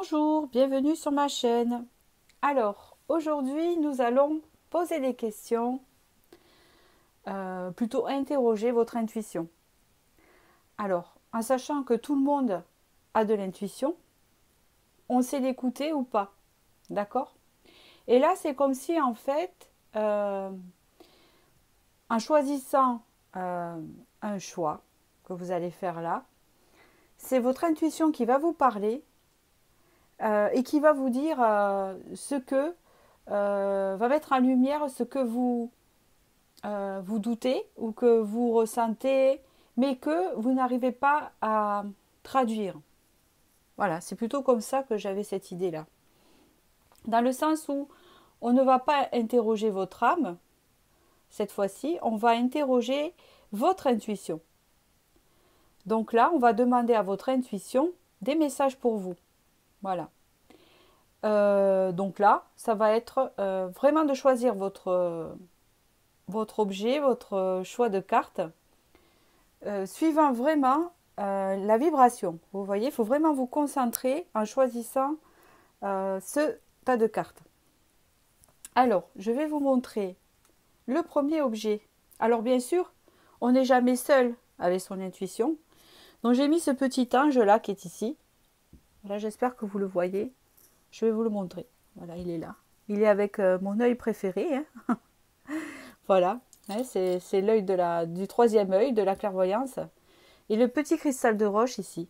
Bonjour, bienvenue sur ma chaîne. Alors, aujourd'hui, nous allons poser des questions, plutôt interroger votre intuition. Alors, en sachant que tout le monde a de l'intuition, on sait l'écouter ou pas, d'accord? Et là, c'est comme si, en fait, en choisissant un choix que vous allez faire là, c'est votre intuition qui va vous parler et qui va vous dire ce que va mettre en lumière ce que vous doutez ou que vous ressentez, mais que vous n'arrivez pas à traduire. Voilà, c'est plutôt comme ça que j'avais cette idée-là. Dans le sens où on ne va pas interroger votre âme, cette fois-ci, on va interroger votre intuition. Donc là, on va demander à votre intuition des messages pour vous. Voilà. Donc là, ça va être vraiment de choisir votre objet, votre choix de carte, suivant vraiment la vibration. Vous voyez, il faut vraiment vous concentrer en choisissant ce tas de cartes. Alors, je vais vous montrer le premier objet. Alors bien sûr, on n'est jamais seul avec son intuition. Donc j'ai mis ce petit ange là qui est ici. Là, j'espère que vous le voyez. Je vais vous le montrer. Voilà, il est là. Il est avec mon œil préféré. Hein. Voilà, hein, c'est l'œil du troisième œil de la clairvoyance. Et le petit cristal de roche ici.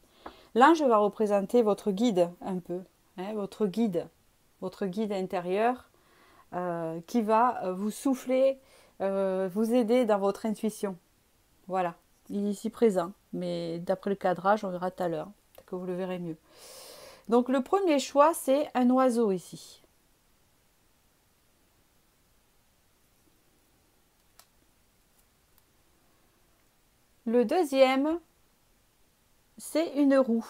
L'ange va représenter votre guide un peu. Hein, votre guide intérieur qui va vous souffler, vous aider dans votre intuition. Voilà, il est ici présent. Mais d'après le cadrage, on verra tout à l'heure. Peut-être que vous le verrez mieux. Donc le premier choix, c'est un oiseau ici. Le deuxième, c'est une roue.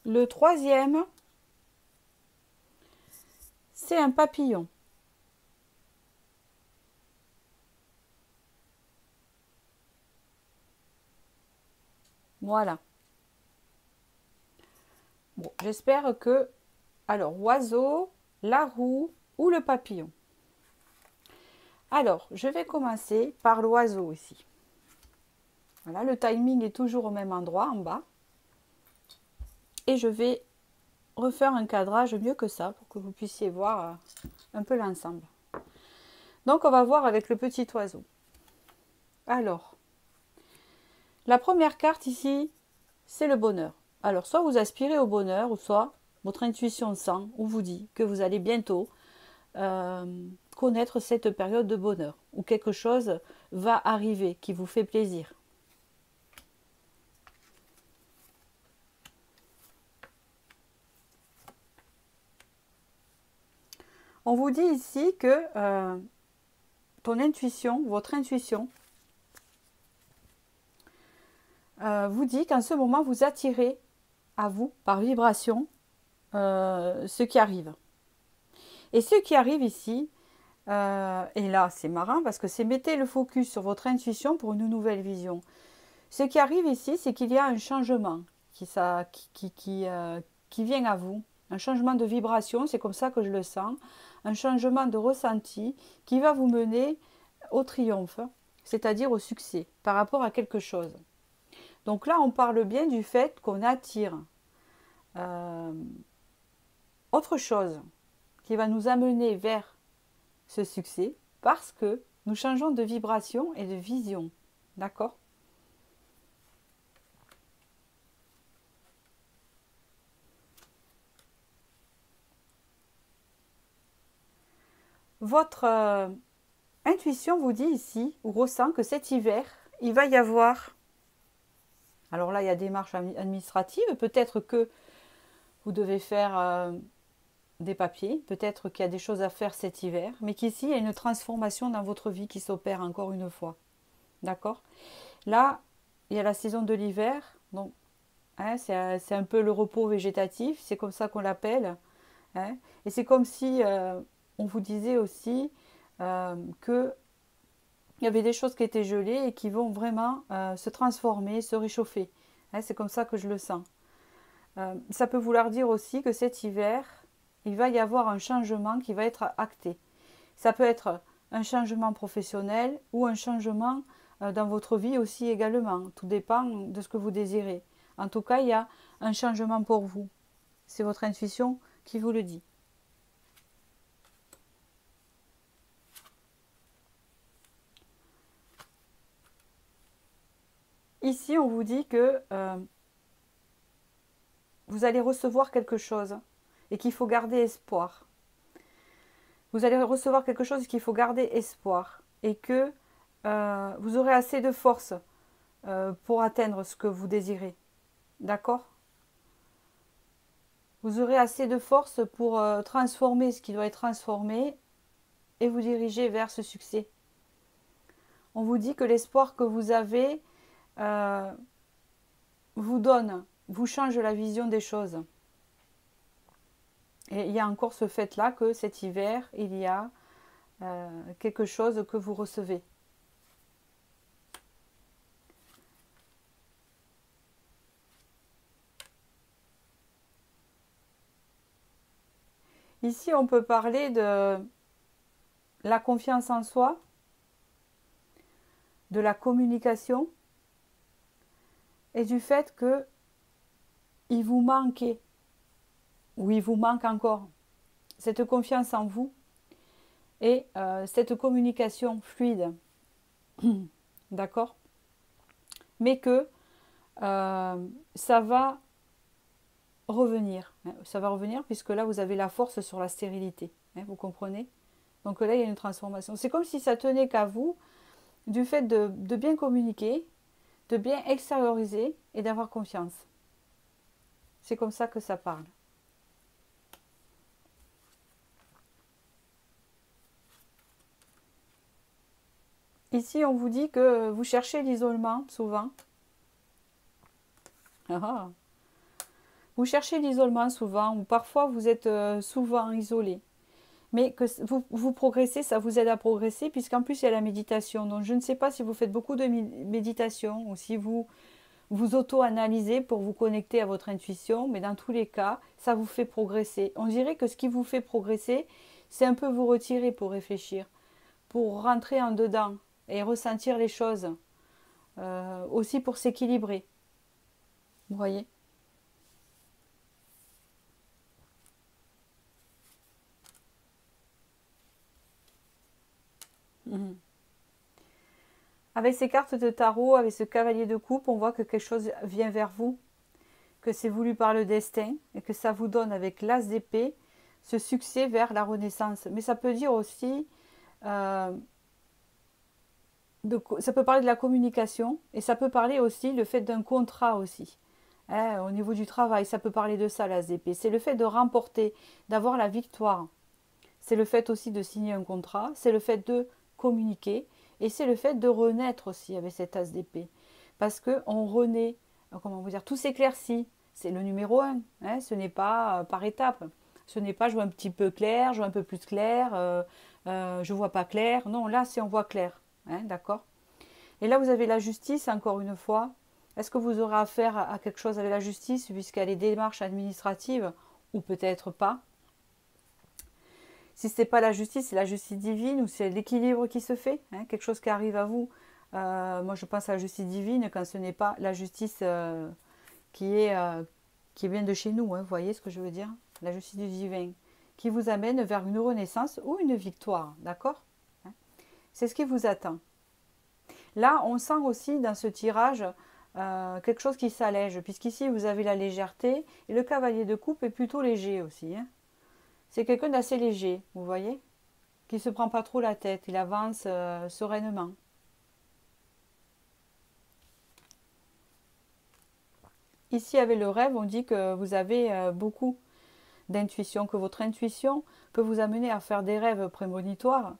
Le troisième, c'est un papillon. Voilà. Bon, j'espère que... Alors, oiseau, la roue ou le papillon. Alors, je vais commencer par l'oiseau ici. Voilà, le timing est toujours au même endroit, en bas. Et je vais refaire un cadrage mieux que ça pour que vous puissiez voir un peu l'ensemble. Donc, on va voir avec le petit oiseau. Alors, la première carte ici, c'est le bonheur. Alors, soit vous aspirez au bonheur, ou soit votre intuition sent ou vous dit que vous allez bientôt connaître cette période de bonheur, où quelque chose va arriver qui vous fait plaisir. On vous dit ici que ton intuition, votre intuition, vous dit qu'en ce moment, vous attirez à vous, par vibration, ce qui arrive. Et ce qui arrive ici, et là c'est marrant parce que c'est mettez le focus sur votre intuition pour une nouvelle vision. Ce qui arrive ici, c'est qu'il y a un changement qui vient à vous, un changement de vibration, c'est comme ça que je le sens, un changement de ressenti qui va vous mener au triomphe, c'est-à-dire au succès par rapport à quelque chose. Donc là, on parle bien du fait qu'on attire autre chose qui va nous amener vers ce succès parce que nous changeons de vibration et de vision. D'accord ? Votre intuition vous dit ici, ou ressent que cet hiver, il va y avoir... Alors là, il y a des démarches administratives. Peut-être que vous devez faire des papiers. Peut-être qu'il y a des choses à faire cet hiver. Mais qu'ici, il y a une transformation dans votre vie qui s'opère encore une fois. D'accord ? Là, il y a la saison de l'hiver. Donc, hein, c'est un peu le repos végétatif. C'est comme ça qu'on l'appelle. Hein, et c'est comme si on vous disait aussi que il y avait des choses qui étaient gelées et qui vont vraiment se transformer, se réchauffer. Hein, c'est comme ça que je le sens. Ça peut vouloir dire aussi que cet hiver, il va y avoir un changement qui va être acté. Ça peut être un changement professionnel ou un changement dans votre vie aussi également. Tout dépend de ce que vous désirez. En tout cas, il y a un changement pour vous. C'est votre intuition qui vous le dit. Ici, on vous dit que vous allez recevoir quelque chose et qu'il faut garder espoir. Vous allez recevoir quelque chose et qu'il faut garder espoir et que vous aurez assez de force pour atteindre ce que vous désirez. D'accord? Vous aurez assez de force pour transformer ce qui doit être transformé et vous diriger vers ce succès. On vous dit que l'espoir que vous avez vous donne, vous change la vision des choses. Et il y a encore ce fait-là que cet hiver, il y a quelque chose que vous recevez. Ici, on peut parler de la confiance en soi, de la communication et du fait que il vous manquait, ou il vous manque encore, cette confiance en vous et cette communication fluide. D'accord? Mais que ça va revenir. Ça va revenir puisque là, vous avez la force sur la stérilité. Vous comprenez? Donc là, il y a une transformation. C'est comme si ça tenait qu'à vous, du fait de bien communiquer, de bien extérioriser et d'avoir confiance. C'est comme ça que ça parle. Ici, on vous dit que vous cherchez l'isolement souvent. Ah. Vous cherchez l'isolement souvent, ou parfois vous êtes souvent isolé. Mais que vous progressez, ça vous aide à progresser, puisqu'en plus il y a la méditation. Donc je ne sais pas si vous faites beaucoup de méditation ou si vous vous auto-analysez pour vous connecter à votre intuition, mais dans tous les cas, ça vous fait progresser. On dirait que ce qui vous fait progresser, c'est un peu vous retirer pour réfléchir, pour rentrer en dedans et ressentir les choses, aussi pour s'équilibrer. Vous voyez? Mhm. Avec ces cartes de tarot, avec ce cavalier de coupe, on voit que quelque chose vient vers vous, que c'est voulu par le destin et que ça vous donne avec l'as d'épée ce succès vers la renaissance. Mais ça peut dire aussi, euh, ça peut parler de la communication et ça peut parler aussi le fait d'un contrat aussi. Hein, au niveau du travail, ça peut parler de ça, l'as d'épée. C'est le fait de remporter, d'avoir la victoire. C'est le fait aussi de signer un contrat, c'est le fait de communiquer et c'est le fait de renaître aussi avec cette as d'épée. Parce qu'on renaît, comment vous dire, tout s'éclaircit. C'est le numéro un. Hein, ce n'est pas par étapes. Ce n'est pas je vois un petit peu clair, je vois un peu plus clair, je vois pas clair. Non, là, c'est on voit clair. Hein, d'accord? Et là, vous avez la justice, encore une fois. Est-ce que vous aurez affaire à quelque chose avec la justice, puisqu'il y a les démarches administratives, ou peut-être pas? Si ce n'est pas la justice, c'est la justice divine ou c'est l'équilibre qui se fait, hein, quelque chose qui arrive à vous. Moi, je pense à la justice divine quand ce n'est pas la justice qui, est, qui vient de chez nous. Hein, vous voyez ce que je veux dire? La justice du divin qui vous amène vers une renaissance ou une victoire. D'accord? Hein. C'est ce qui vous attend. Là, on sent aussi dans ce tirage quelque chose qui s'allège, puisqu'ici, vous avez la légèreté et le cavalier de coupe est plutôt léger aussi. Hein. C'est quelqu'un d'assez léger, vous voyez, qui ne se prend pas trop la tête, il avance sereinement. Ici, avec le rêve, on dit que vous avez beaucoup d'intuition, que votre intuition peut vous amener à faire des rêves prémonitoires.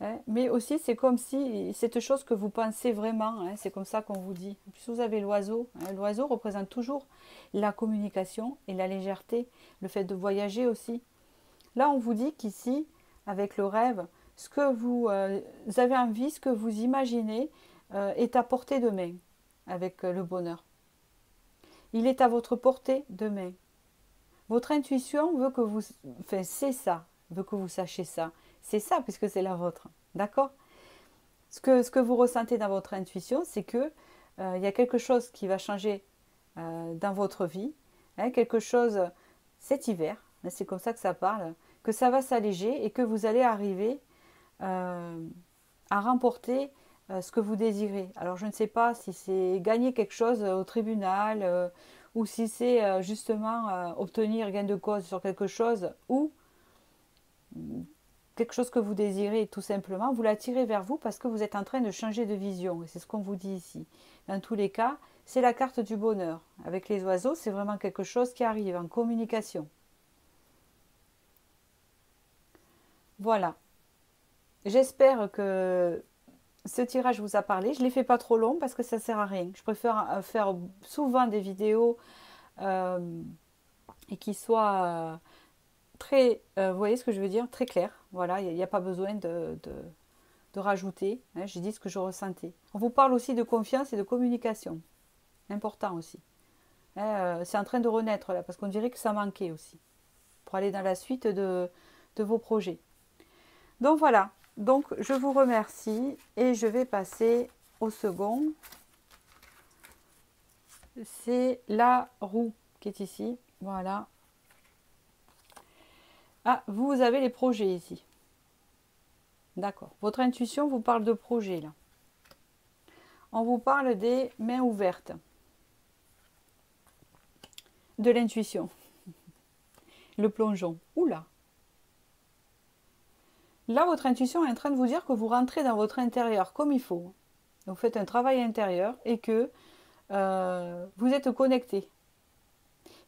Hein, mais aussi, c'est comme si cette chose que vous pensez vraiment, hein, c'est comme ça qu'on vous dit. En plus, vous avez l'oiseau. Hein, l'oiseau représente toujours la communication et la légèreté, le fait de voyager aussi. Là, on vous dit qu'ici, avec le rêve, ce que vous avez envie, ce que vous imaginez est à portée de main avec le bonheur. Il est à votre portée de main. Votre intuition veut que vous... Enfin, c'est ça, veut que vous sachiez ça. C'est ça puisque c'est la vôtre. D'accord? Ce que vous ressentez dans votre intuition, c'est que il y a quelque chose qui va changer dans votre vie. Hein, quelque chose cet hiver, hein, c'est comme ça que ça parle, que ça va s'alléger et que vous allez arriver à remporter ce que vous désirez. Alors je ne sais pas si c'est gagner quelque chose au tribunal ou si c'est justement obtenir gain de cause sur quelque chose ou quelque chose que vous désirez tout simplement, vous l'attirez vers vous parce que vous êtes en train de changer de vision. Et c'est ce qu'on vous dit ici. Dans tous les cas, c'est la carte du bonheur. Avec les oiseaux, c'est vraiment quelque chose qui arrive en communication. Voilà. J'espère que ce tirage vous a parlé. Je ne l'ai fait pas trop long parce que ça ne sert à rien. Je préfère faire souvent des vidéos et qui soient très, vous voyez ce que je veux dire, très claires. Voilà, il n'y a pas besoin de rajouter. Hein, j'ai dit ce que je ressentais. On vous parle aussi de confiance et de communication. Important aussi. Hein, c'est en train de renaître là parce qu'on dirait que ça manquait aussi pour aller dans la suite de vos projets. Donc voilà, donc je vous remercie et je vais passer au second. C'est la roue qui est ici. Voilà. Ah, vous avez les projets ici. D'accord. Votre intuition vous parle de projets là. On vous parle des mains ouvertes. De l'intuition. Le plongeon. Oula. Là, votre intuition est en train de vous dire que vous rentrez dans votre intérieur comme il faut. Vous faites un travail intérieur et que vous êtes connecté.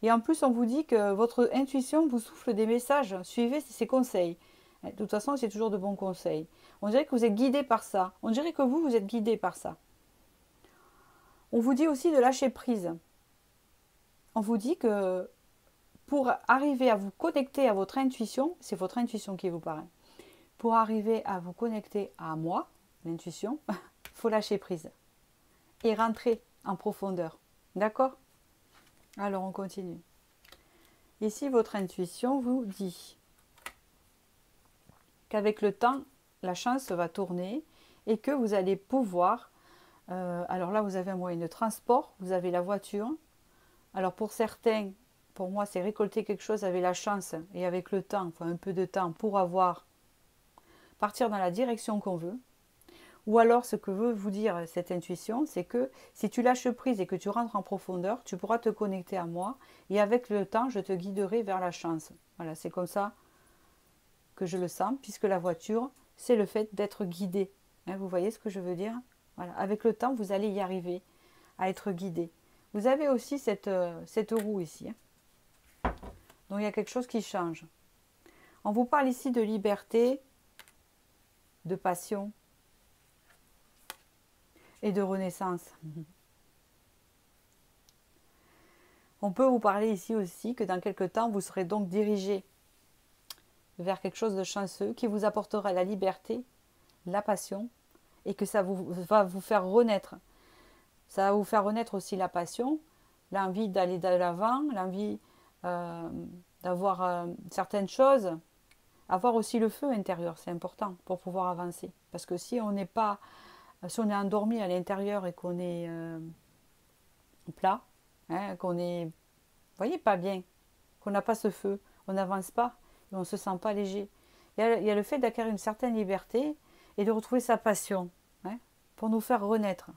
Et en plus, on vous dit que votre intuition vous souffle des messages. Suivez ses conseils. De toute façon, c'est toujours de bons conseils. On dirait que vous êtes guidé par ça. On dirait que vous êtes guidé par ça. On vous dit aussi de lâcher prise. On vous dit que pour arriver à vous connecter à votre intuition, c'est votre intuition qui vous parle. Pour arriver à vous connecter à moi, l'intuition, il faut lâcher prise et rentrer en profondeur. D'accord? Alors on continue. Ici, votre intuition vous dit qu'avec le temps, la chance va tourner et que vous allez pouvoir... alors là, vous avez un moyen de transport, vous avez la voiture. Alors pour certains, pour moi, c'est récolter quelque chose avec la chance et avec le temps, enfin un peu de temps pour partir dans la direction qu'on veut. Ou alors, ce que veut vous dire cette intuition, c'est que si tu lâches prise et que tu rentres en profondeur, tu pourras te connecter à moi et avec le temps, je te guiderai vers la chance. Voilà, c'est comme ça que je le sens, puisque la voiture, c'est le fait d'être guidé. Hein, vous voyez ce que je veux dire? Voilà, avec le temps, vous allez y arriver à être guidé. Vous avez aussi cette roue ici. Hein. Donc, il y a quelque chose qui change. On vous parle ici de liberté, de passion, et de renaissance. On peut vous parler ici aussi que dans quelque temps, vous serez donc dirigé vers quelque chose de chanceux qui vous apportera la liberté, la passion et que ça va vous faire renaître. Ça va vous faire renaître aussi la passion, l'envie d'aller de l'avant, l'envie d'avoir certaines choses, avoir aussi le feu intérieur, c'est important pour pouvoir avancer. Parce que si on n'est pas... Si on est endormi à l'intérieur et qu'on est plat, hein, qu'on est, vous voyez, pas bien, qu'on n'a pas ce feu, on n'avance pas et on ne se sent pas léger. Il y a le fait d'acquérir une certaine liberté et de retrouver sa passion, hein, pour nous faire renaître.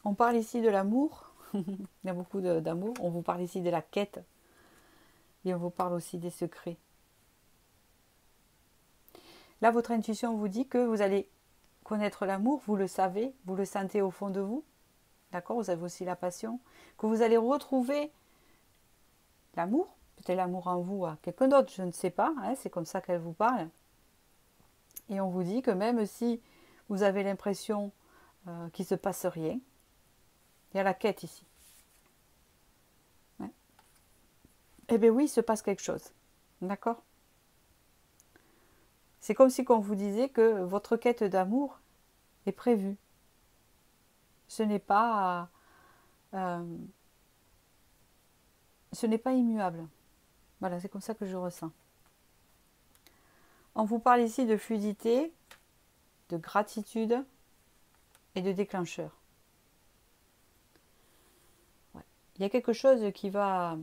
On parle ici de l'amour, il y a beaucoup d'amour, on vous parle ici de la quête et on vous parle aussi des secrets. Là, votre intuition vous dit que vous allez connaître l'amour, vous le savez, vous le sentez au fond de vous, d'accord? Vous avez aussi la passion, que vous allez retrouver l'amour, peut-être l'amour en vous à quelqu'un d'autre, je ne sais pas, hein, c'est comme ça qu'elle vous parle. Et on vous dit que même si vous avez l'impression qu'il ne se passe rien, il y a la quête ici. Ouais. Eh bien oui, il se passe quelque chose, d'accord? C'est comme si on vous disait que votre quête d'amour est prévue. Ce n'est pas immuable. Voilà, c'est comme ça que je ressens. On vous parle ici de fluidité, de gratitude et de déclencheur. Ouais. Il y a quelque chose qui va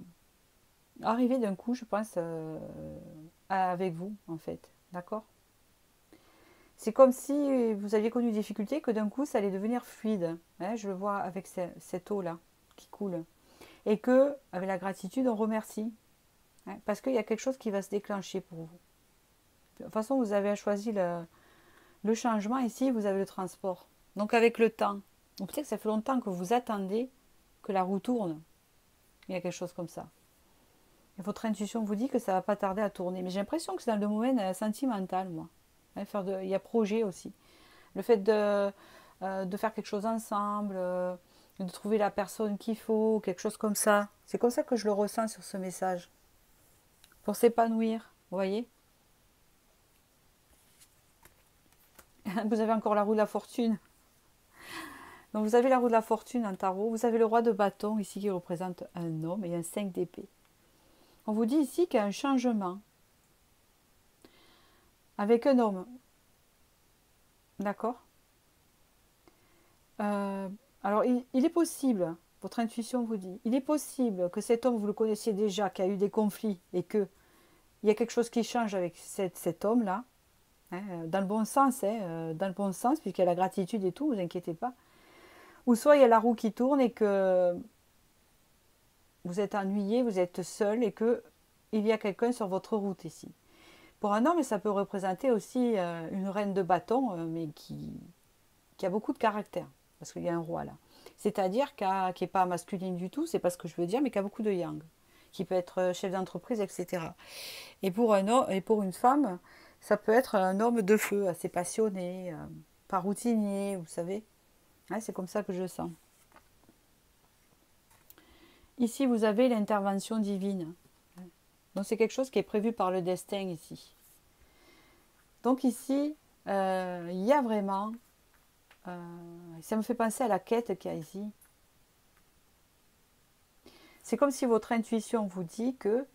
arriver d'un coup, je pense, avec vous, en fait. D'accord? C'est comme si vous aviez connu des difficultés, que d'un coup, ça allait devenir fluide. Hein, je le vois avec cette eau-là qui coule. Et que, avec la gratitude, on remercie. Hein, parce qu'il y a quelque chose qui va se déclencher pour vous. De toute façon, vous avez choisi le changement. Ici, vous avez le transport. Donc, avec le temps. Donc, peut-être que ça fait longtemps que vous attendez que la roue tourne. Il y a quelque chose comme ça. Et votre intuition vous dit que ça ne va pas tarder à tourner. Mais j'ai l'impression que c'est dans le domaine sentimental, moi. Hein, il y a projet aussi. Le fait de faire quelque chose ensemble, de trouver la personne qu'il faut, quelque chose comme ça. C'est comme ça que je le ressens sur ce message. Pour s'épanouir, vous voyez? Vous avez encore la roue de la fortune. Donc vous avez la roue de la fortune en tarot. Vous avez le roi de bâton ici qui représente un homme et un 5 d'épée. On vous dit ici qu'il y a un changement avec un homme. D'accord? Alors il est possible, votre intuition vous dit, il est possible que cet homme, vous le connaissiez déjà, qui a eu des conflits et qu'il y a quelque chose qui change avec cet homme-là, hein, dans le bon sens, dans le bon sens, puisqu'il y a la gratitude et tout, vous inquiétez pas. Ou soit il y a la roue qui tourne et que vous êtes ennuyé, vous êtes seul et que il y a quelqu'un sur votre route ici. Pour un homme, ça peut représenter aussi une reine de bâton, mais qui a beaucoup de caractère, parce qu'il y a un roi là. C'est-à-dire qui n'est pas masculine du tout, c'est pas ce que je veux dire, mais qui a beaucoup de yang, qui peut être chef d'entreprise, etc. Et pour un homme, et pour une femme, ça peut être un homme de feu, assez passionné, pas routinier, vous savez. Ouais, c'est comme ça que je sens. Ici, vous avez l'intervention divine. Donc c'est quelque chose qui est prévu par le destin ici. Donc ici, il y a vraiment... ça me fait penser à la quête qu'il y a ici. C'est comme si votre intuition vous dit que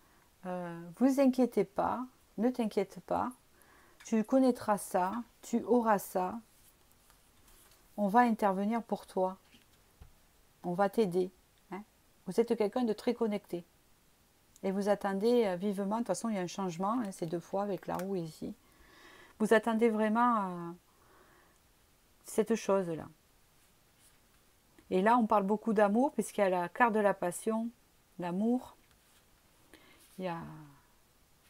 vous inquiétez pas, ne t'inquiète pas, tu connaîtras ça, tu auras ça, on va intervenir pour toi, on va t'aider. Hein. Vous êtes quelqu'un de très connecté. Et vous attendez vivement, de toute façon il y a un changement, hein, c'est 2 fois avec la roue ici. Vous attendez vraiment cette chose-là. Et là on parle beaucoup d'amour, puisqu'il y a la carte de la passion, l'amour. Il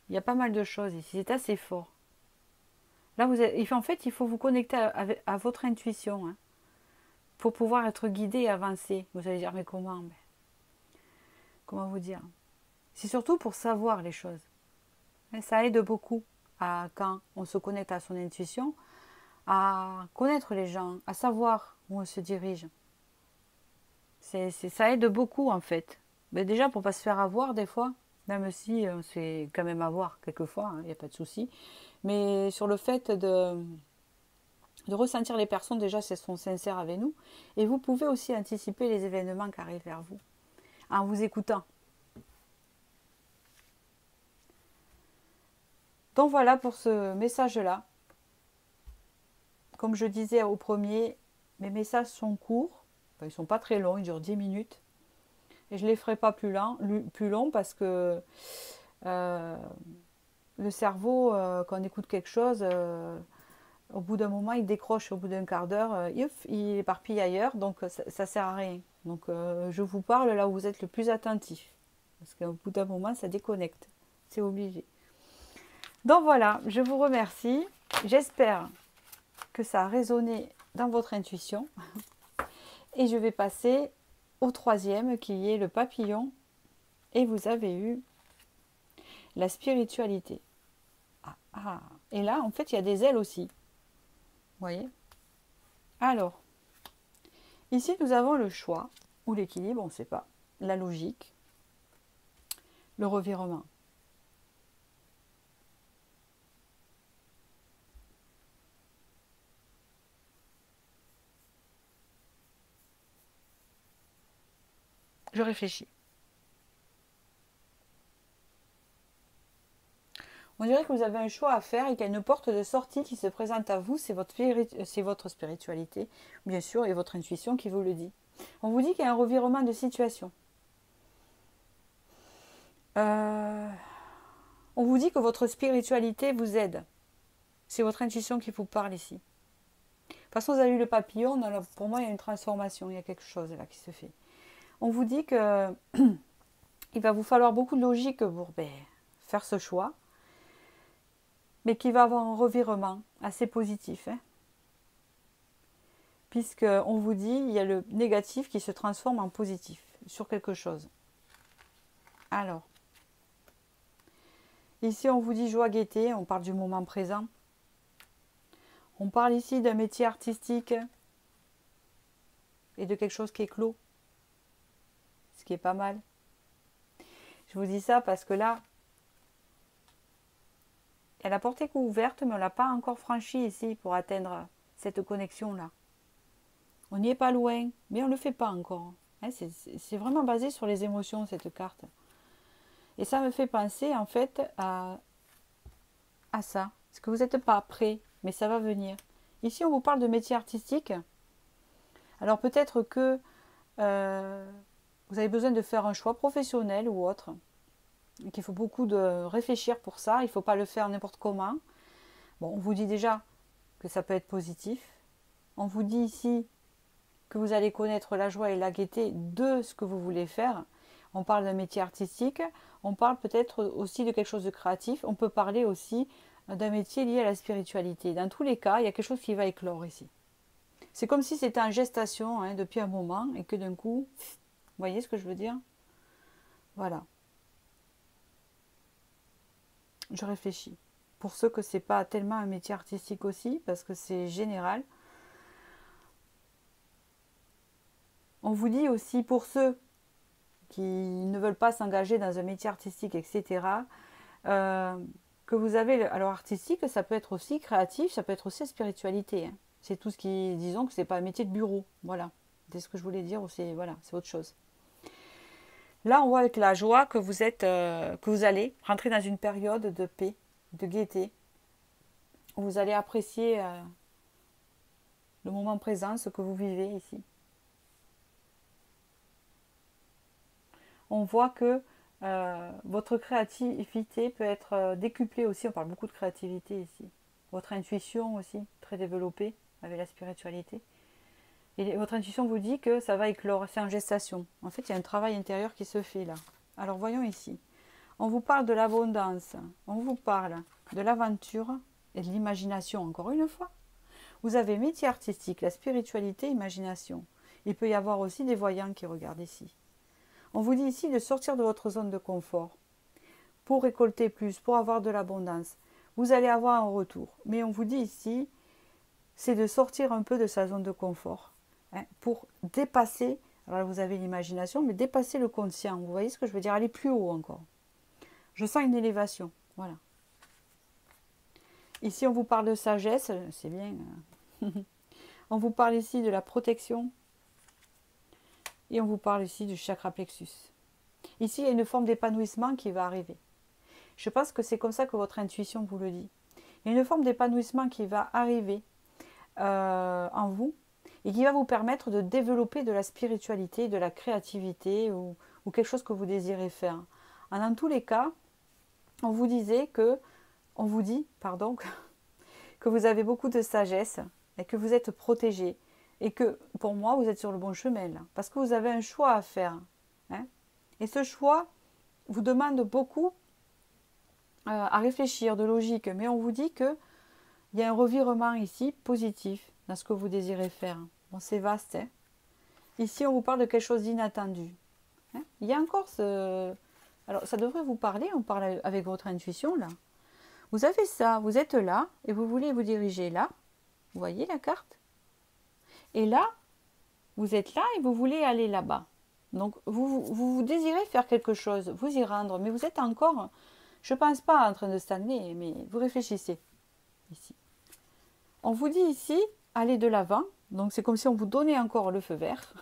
y a pas mal de choses ici, c'est assez fort. Là, en fait, il faut vous connecter à votre intuition hein, pour pouvoir être guidé et avancer. Vous allez dire, mais comment? Comment vous dire? C'est surtout pour savoir les choses. Et ça aide beaucoup quand on se connecte à son intuition, à connaître les gens, à savoir où on se dirige. Ça aide beaucoup en fait. Mais déjà pour ne pas se faire avoir des fois, même si on se fait quand même avoir quelquefois, il n'y a pas de souci. Mais sur le fait de ressentir les personnes, déjà, si elles sont sincères avec nous. Et vous pouvez aussi anticiper les événements qui arrivent vers vous en vous écoutant. Donc voilà pour ce message-là. Comme je disais au premier, mes messages sont courts. Enfin, ils ne sont pas très longs, ils durent 10 minutes. Et je ne les ferai pas plus longs parce que le cerveau, quand on écoute quelque chose, au bout d'un moment, il décroche, au bout d'un quart d'heure, il éparpille ailleurs, donc ça ne sert à rien. Donc je vous parle là où vous êtes le plus attentif. Parce qu'au bout d'un moment, ça déconnecte. C'est obligé. Donc voilà, je vous remercie. J'espère que ça a résonné dans votre intuition. Et je vais passer au troisième, qui est le papillon. Et vous avez eu la spiritualité. Et là, en fait, il y a des ailes aussi. Vous voyez? Alors, ici, nous avons le choix, ou l'équilibre, on ne sait pas, la logique, le revirement. Je réfléchis. On dirait que vous avez un choix à faire et qu'il y a une porte de sortie qui se présente à vous. C'est votre spiritualité, bien sûr, et votre intuition qui vous le dit. On vous dit qu'il y a un revirement de situation. On vous dit que votre spiritualité vous aide. C'est votre intuition qui vous parle ici. De toute façon, vous avez eu le papillon. Pour moi, il y a une transformation. Il y a quelque chose là qui se fait. On vous dit que il va vous falloir beaucoup de logique pour faire ce choix, mais qu'il va avoir un revirement assez positif. Puisqu'on vous dit il y a le négatif qui se transforme en positif sur quelque chose. Alors, ici on vous dit joie, gaieté, on parle du moment présent. On parle ici d'un métier artistique et de quelque chose qui est clos, ce qui est pas mal. Je vous dis ça parce que là, il y a la portée ouverte, mais on ne l'a pas encore franchie ici pour atteindre cette connexion-là. On n'y est pas loin, mais on ne le fait pas encore. C'est vraiment basé sur les émotions, cette carte. Et ça me fait penser, en fait, à ça. Parce que vous n'êtes pas prêt, mais ça va venir. Ici, on vous parle de métier artistique. Alors, peut-être que vous avez besoin de faire un choix professionnel ou autre. Et qu'il faut beaucoup de réfléchir pour ça. Il ne faut pas le faire n'importe comment. Bon, on vous dit déjà que ça peut être positif. On vous dit ici que vous allez connaître la joie et la gaieté de ce que vous voulez faire. On parle d'un métier artistique, on parle peut-être aussi de quelque chose de créatif, on peut parler aussi d'un métier lié à la spiritualité. Dans tous les cas, il y a quelque chose qui va éclore ici. C'est comme si c'était en gestation depuis un moment et que d'un coup, vous voyez ce que je veux dire? Voilà. Je réfléchis. Pour ceux que ce n'est pas tellement un métier artistique aussi, parce que c'est général. On vous dit aussi pour ceux qui ne veulent pas s'engager dans un métier artistique, etc., que vous avez, alors artistique, ça peut être aussi créatif, ça peut être aussi la spiritualité. C'est tout ce qui, disons que c'est pas un métier de bureau, voilà. C'est ce que je voulais dire, c'est voilà, c'est autre chose. Là, on voit avec la joie que vous êtes, que vous allez rentrer dans une période de paix, de gaieté, où vous allez apprécier le moment présent, ce que vous vivez ici. On voit que votre créativité peut être décuplée aussi. On parle beaucoup de créativité ici. Votre intuition aussi, très développée avec la spiritualité. Et votre intuition vous dit que ça va éclore, c'est en gestation. En fait, il y a un travail intérieur qui se fait là. Alors voyons ici. On vous parle de l'abondance, on vous parle de l'aventure et de l'imagination encore une fois. Vous avez métier artistique, la spiritualité, imagination. Il peut y avoir aussi des voyants qui regardent ici. On vous dit ici de sortir de votre zone de confort pour récolter plus, pour avoir de l'abondance. Vous allez avoir un retour. Mais on vous dit ici, c'est de sortir un peu de sa zone de confort pour dépasser, alors vous avez l'imagination, mais dépasser le conscient. Vous voyez ce que je veux dire? Aller plus haut encore. Je sens une élévation. Voilà. Ici, on vous parle de sagesse, c'est bien. On vous parle ici de la protection. Et on vous parle ici du chakra plexus. Ici, il y a une forme d'épanouissement qui va arriver. Je pense que c'est comme ça que votre intuition vous le dit. Il y a une forme d'épanouissement qui va arriver en vous et qui va vous permettre de développer de la spiritualité, de la créativité ou quelque chose que vous désirez faire. Dans tous les cas, on vous dit, que vous avez beaucoup de sagesse et que vous êtes protégé. Et que, pour moi, vous êtes sur le bon chemin, là, parce que vous avez un choix à faire. Et ce choix vous demande beaucoup à réfléchir, de logique. Mais on vous dit qu'il y a un revirement ici, positif, dans ce que vous désirez faire. Bon, c'est vaste. Ici, on vous parle de quelque chose d'inattendu. Il y a encore ce... Alors, ça devrait vous parler, on parle avec votre intuition, là. Vous avez ça, vous êtes là, et vous voulez vous diriger là. Vous voyez la carte? Et là, vous êtes là et vous voulez aller là-bas. Donc, vous désirez faire quelque chose, vous y rendre, mais vous êtes encore, je ne pense pas en train de stagner, mais vous réfléchissez ici. On vous dit ici, allez de l'avant. Donc, c'est comme si on vous donnait encore le feu vert.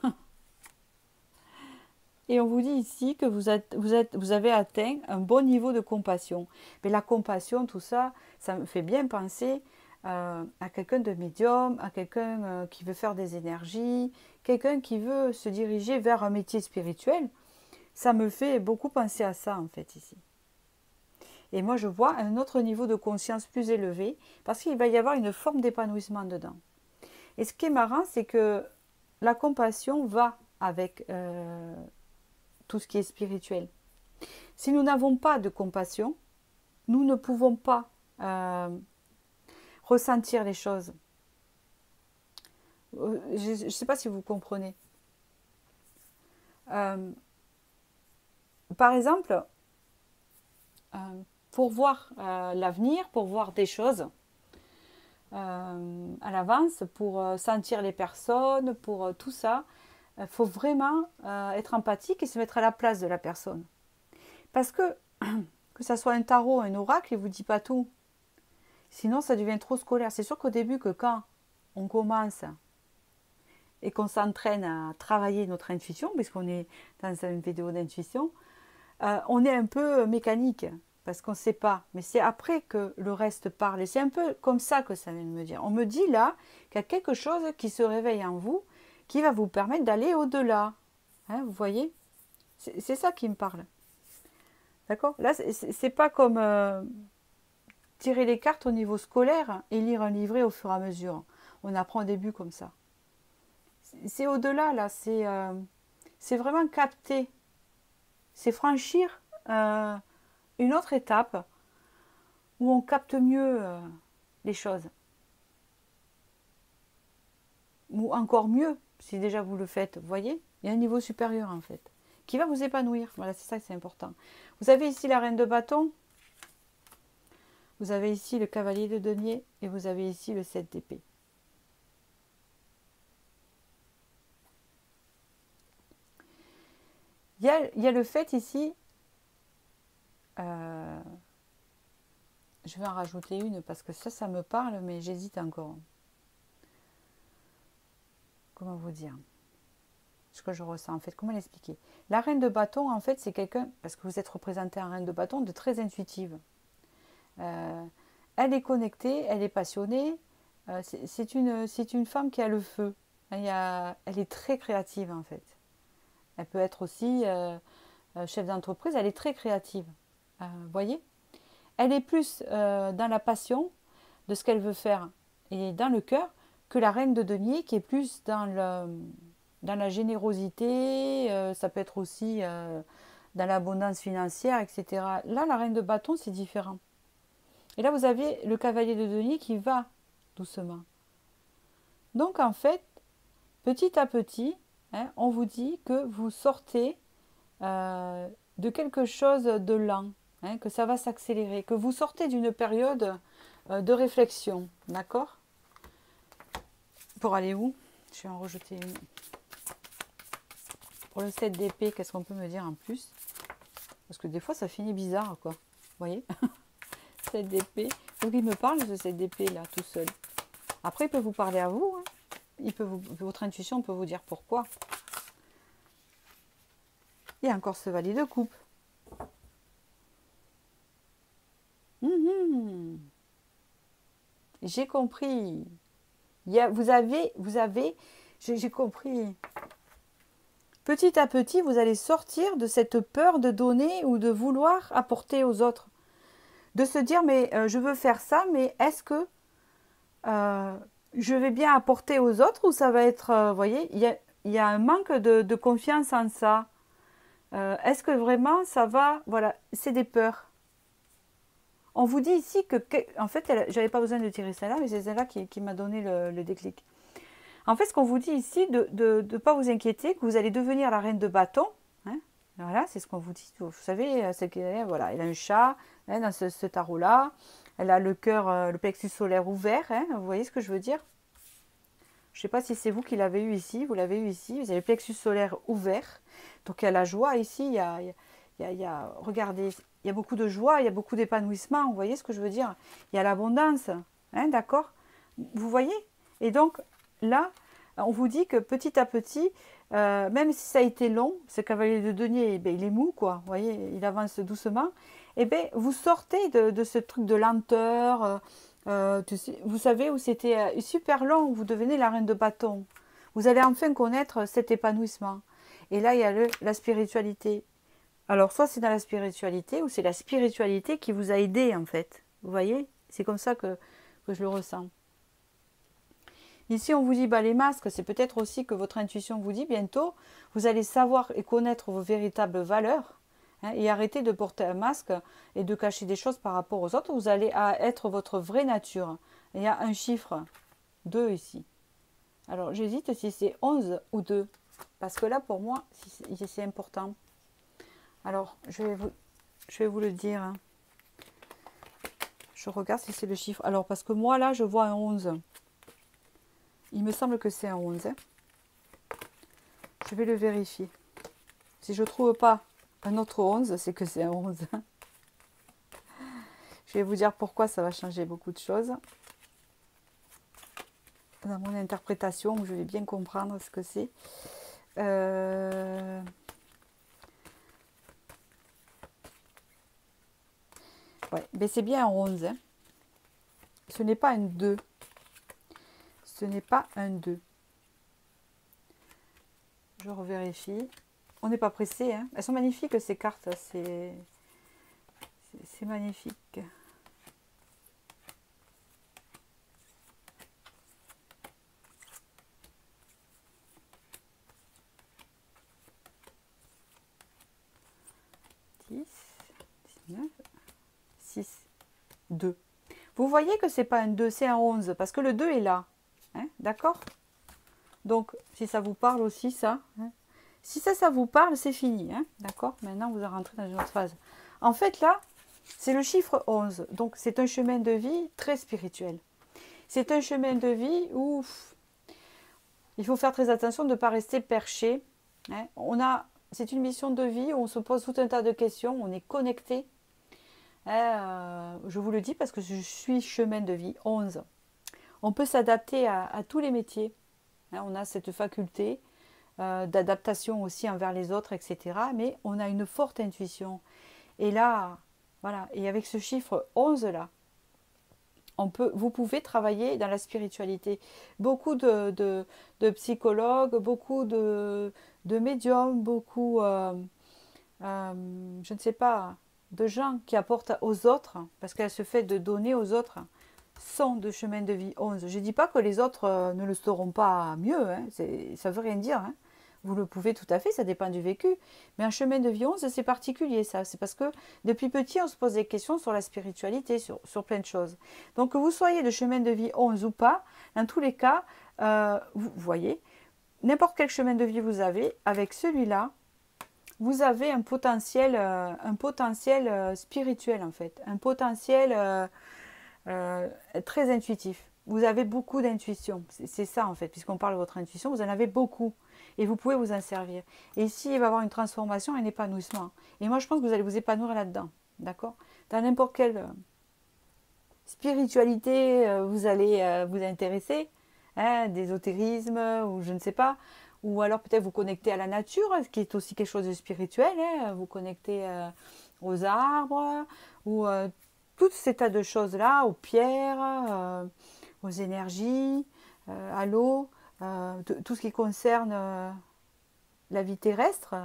Et on vous dit ici que vous avez atteint un bon niveau de compassion. Mais la compassion, tout ça, ça me fait bien penser à quelqu'un de médium, à quelqu'un qui veut faire des énergies, quelqu'un qui veut se diriger vers un métier spirituel. Ça me fait beaucoup penser à ça, en fait, ici. Et moi, je vois un autre niveau de conscience plus élevé, parce qu'il va y avoir une forme d'épanouissement dedans. Et ce qui est marrant, c'est que la compassion va avec tout ce qui est spirituel. Si nous n'avons pas de compassion, nous ne pouvons pas ressentir les choses. Je ne sais pas si vous comprenez. Par exemple, pour voir l'avenir, pour voir des choses à l'avance, pour sentir les personnes, pour tout ça, il faut vraiment être empathique et se mettre à la place de la personne. Parce que ça soit un tarot, un oracle, il ne vous dit pas tout. Sinon, ça devient trop scolaire. C'est sûr qu'au début, que quand on commence et qu'on s'entraîne à travailler notre intuition, puisqu'on est dans une vidéo d'intuition, on est un peu mécanique, parce qu'on ne sait pas. Mais c'est après que le reste parle. Et c'est un peu comme ça que ça vient de me dire. On me dit là qu'il y a quelque chose qui se réveille en vous, qui va vous permettre d'aller au-delà. Hein, vous voyez? C'est ça qui me parle. D'accord? Là, c'est pas comme tirer les cartes au niveau scolaire et lire un livret au fur et à mesure. On apprend au début comme ça. C'est au-delà, là. C'est vraiment capter. C'est franchir une autre étape où on capte mieux les choses. Ou encore mieux, si déjà vous le faites. Vous voyez? Il y a un niveau supérieur, en fait, qui va vous épanouir. Voilà, c'est ça que c'est important. Vous avez ici la reine de bâton. Vous avez ici le cavalier de denier. Et vous avez ici le 7 d'épée. Il y a le fait ici, je vais en rajouter une parce que ça me parle, mais j'hésite encore. Comment vous dire ce que je ressens en fait, comment l'expliquer? La reine de bâton, en fait, c'est quelqu'un, parce que vous êtes représenté en reine de bâton, de très intuitive. Elle est connectée, elle est passionnée, c'est une femme qui a le feu. Elle est très créative en fait. Elle peut être aussi chef d'entreprise, elle est très créative. Vous voyez? Elle est plus dans la passion de ce qu'elle veut faire et dans le cœur que la reine de denier qui est plus dans la générosité, ça peut être aussi dans l'abondance financière, etc. Là, la reine de bâton, c'est différent. Et là, vous avez le cavalier de denier qui va doucement. Donc, en fait, petit à petit, hein, on vous dit que vous sortez de quelque chose de lent, hein, que ça va s'accélérer, que vous sortez d'une période de réflexion, d'accord? Pour aller où? Je vais en rejeter une. Pour le 7 d'épée, qu'est-ce qu'on peut me dire en plus? Parce que des fois, ça finit bizarre, quoi. Vous voyez? 7 d'épée. Donc, il me parle de 7 d'épée, là, tout seul. Après, il peut vous parler à vous. Hein. Votre intuition peut vous dire pourquoi. Il y a encore ce valet de coupe. J'ai compris. Vous avez, j'ai compris. Petit à petit, vous allez sortir de cette peur de donner ou de vouloir apporter aux autres. De se dire, mais je veux faire ça, mais est-ce que je vais bien apporter aux autres ou ça va être, vous voyez, il y a un manque de confiance en ça. Est-ce que vraiment ça va, voilà, c'est des peurs. On vous dit ici que en fait, j'avais pas besoin de tirer celle-là, mais c'est celle-là qui m'a donné le déclic. En fait, ce qu'on vous dit ici, de ne pas vous inquiéter, que vous allez devenir la reine de bâton. Hein, voilà, c'est ce qu'on vous dit. Vous savez, voilà, elle a un chat hein, dans ce tarot-là. Elle a le cœur, le plexus solaire ouvert. Hein, vous voyez ce que je veux dire? Je ne sais pas si c'est vous qui l'avez eu ici. Vous l'avez eu ici. Vous avez le plexus solaire ouvert. Donc, il y a la joie ici. Regardez, il y a beaucoup de joie, il y a beaucoup d'épanouissement. Vous voyez ce que je veux dire? Il y a l'abondance. Hein, d'accord? Vous voyez? Et donc, là, on vous dit que petit à petit, même si ça a été long, ce cavalier de denier, eh ben, il est mou, quoi. Vous voyez, il avance doucement. Et bien, vous sortez de ce truc de lenteur. Vous savez, où c'était super long, où vous devenez la reine de bâton. Vous allez enfin connaître cet épanouissement. Et là, il y a la spiritualité. Alors, soit c'est dans la spiritualité, ou c'est la spiritualité qui vous a aidé, en fait. Vous voyez? C'est comme ça que je le ressens. Ici, on vous dit, bah, les masques, c'est peut-être aussi que votre intuition vous dit, bientôt, vous allez savoir et connaître vos véritables valeurs, hein, et arrêter de porter un masque et de cacher des choses par rapport aux autres. Vous allez être votre vraie nature. Il y a un chiffre, 2 ici. Alors, j'hésite si c'est 11 ou 2, parce que là, pour moi, c'est important. Alors, je vais vous le dire. Hein. Je regarde si c'est le chiffre. Alors, parce que moi, là, je vois un 11. Il me semble que c'est un 11. Hein. Je vais le vérifier. Si je ne trouve pas un autre 11, c'est que c'est un 11. Je vais vous dire pourquoi ça va changer beaucoup de choses. Dans mon interprétation, je vais bien comprendre ce que c'est. Ouais, mais c'est bien un 11. Hein. Ce n'est pas un 2. Ce n'est pas un 2. Je revérifie. On n'est pas pressé. Hein. Elles sont magnifiques, ces cartes. C'est magnifique. (10, 19, 6, 2). Vous voyez que c'est pas un 2, c'est un 11, parce que le 2 est là. Hein, d'accord? Donc, si ça vous parle aussi, ça. Hein, si ça vous parle, c'est fini. Hein, d'accord? Maintenant, vous allez rentrer dans une autre phase. En fait, là, c'est le chiffre 11. Donc, c'est un chemin de vie très spirituel. C'est un chemin de vie où il faut faire très attention de ne pas rester perché. Hein. C'est une mission de vie où on se pose tout un tas de questions, on est connecté. Je vous le dis parce que je suis chemin de vie 11. On peut s'adapter à tous les métiers. Hein, on a cette faculté d'adaptation aussi envers les autres, etc. Mais on a une forte intuition. Et là, voilà. Et avec ce chiffre 11 là, vous pouvez travailler dans la spiritualité. Beaucoup de psychologues, beaucoup de médiums, beaucoup, je ne sais pas, de gens qui apportent aux autres, parce qu'elle se fait de donner aux autres, sont de chemin de vie 11. Je ne dis pas que les autres ne le sauront pas mieux, hein, ça ne veut rien dire. Hein. Vous le pouvez tout à fait, ça dépend du vécu. Mais un chemin de vie 11, c'est particulier ça. C'est parce que depuis petit, on se pose des questions sur la spiritualité, sur plein de choses. Donc que vous soyez de chemin de vie 11 ou pas, dans tous les cas, vous voyez, n'importe quel chemin de vie vous avez, avec celui-là, vous avez un potentiel spirituel en fait, un potentiel très intuitif. Vous avez beaucoup d'intuition, c'est ça en fait, puisqu'on parle de votre intuition, vous en avez beaucoup et vous pouvez vous en servir. Et ici, il va y avoir une transformation, un épanouissement. Et moi, je pense que vous allez vous épanouir là-dedans, d'accord? Dans n'importe quelle spiritualité, vous allez vous intéresser, hein, d'ésotérisme ou je ne sais pas. Ou alors peut-être vous connecter à la nature, ce qui est aussi quelque chose de spirituel, hein, vous connecter aux arbres, ou tout ces tas de choses-là, aux pierres, aux énergies, à l'eau, tout ce qui concerne la vie terrestre,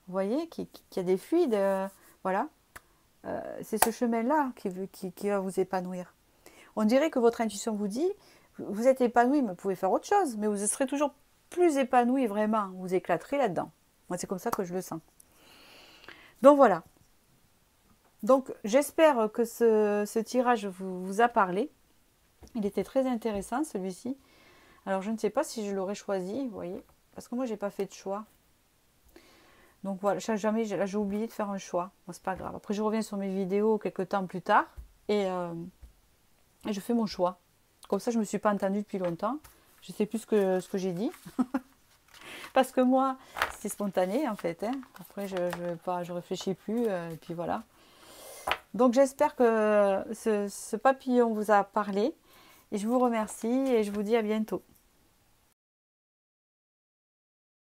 vous voyez, qui a des fluides, voilà. C'est ce chemin-là qui va vous épanouir. On dirait que votre intuition vous dit, vous êtes épanoui, mais vous pouvez faire autre chose, mais vous serez toujours plus épanoui vraiment, vous éclaterez là-dedans. Moi, c'est comme ça que je le sens. Donc voilà. Donc j'espère que ce tirage vous a parlé. Il était très intéressant celui-ci. Alors je ne sais pas si je l'aurais choisi, vous voyez, parce que moi j'ai pas fait de choix. Donc voilà, jamais, là j'ai oublié de faire un choix. Bon, c'est pas grave. Après je reviens sur mes vidéos quelques temps plus tard et je fais mon choix. Comme ça je me suis pas entendue depuis longtemps. Je sais plus ce que j'ai dit. Parce que moi, c'est spontané en fait. Hein. Après, je réfléchis plus. Et puis voilà. Donc j'espère que ce papillon vous a parlé. Et je vous remercie et je vous dis à bientôt.